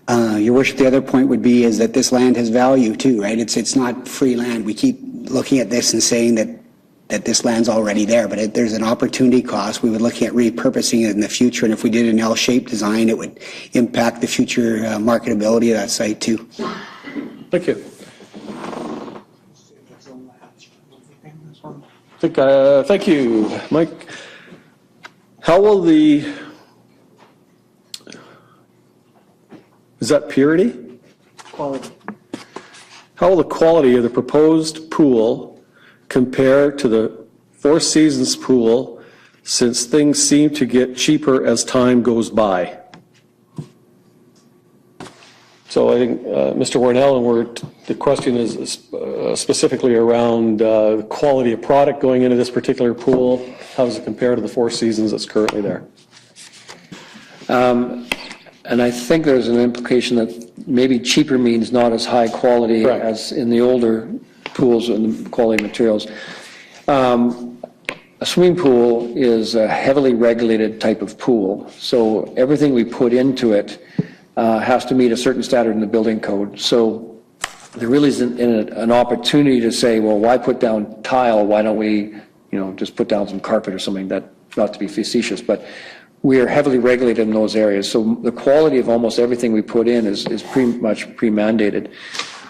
Your Worship, the other point would be is that this land has value too, right? It's not free land. We keep looking at this and saying that this land's already there, but there's an opportunity cost. We were looking at repurposing it in the future, and if we did an L-shaped design, it would impact the future marketability of that site too. Thank you. Thank you, Mike. How will the Is that purity? Quality. How will the quality of the proposed pool compare to the Four Seasons pool, since things seem to get cheaper as time goes by? So I think, Mr. Warnell, the question is specifically around the quality of product going into this particular pool. How does it compare to the Four Seasons that's currently there? And I think there's an implication that maybe cheaper means not as high quality as in the older pools and the quality materials. A swimming pool is a heavily regulated type of pool, so everything we put into it has to meet a certain standard in the building code. So there really isn't an opportunity to say, well, why put down tile? Why don't we, just put down some carpet or something? That, not to be facetious, but we are heavily regulated in those areas. So the quality of almost everything we put in is pretty much pre-mandated.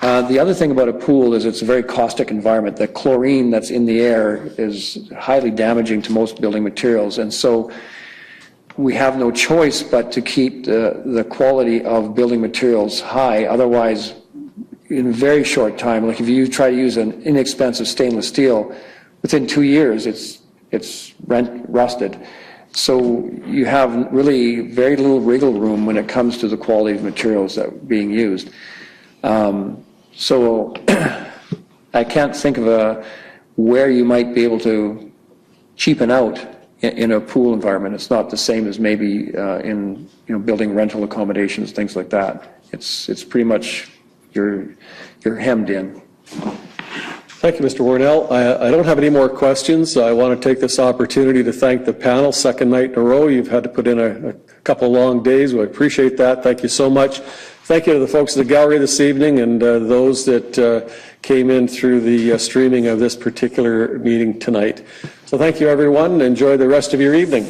The other thing about a pool is it's a very caustic environment. The chlorine that's in the air is highly damaging to most building materials. And so we have no choice but to keep the quality of building materials high. Otherwise, in a very short time, like if you try to use an inexpensive stainless steel, within 2 years it's rusted. So you have really very little wriggle room when it comes to the quality of materials that are being used. So I can't think of where you might be able to cheapen out in a pool environment. It's not the same as maybe in building rental accommodations, things like that. It's pretty much you're hemmed in. Thank you, Mr. Warnell. I don't have any more questions. I want to take this opportunity to thank the panel. Second night in a row, you've had to put in a couple of long days. We appreciate that. Thank you so much. Thank you to the folks at the gallery this evening and those that came in through the streaming of this particular meeting tonight. So thank you, everyone. Enjoy the rest of your evening.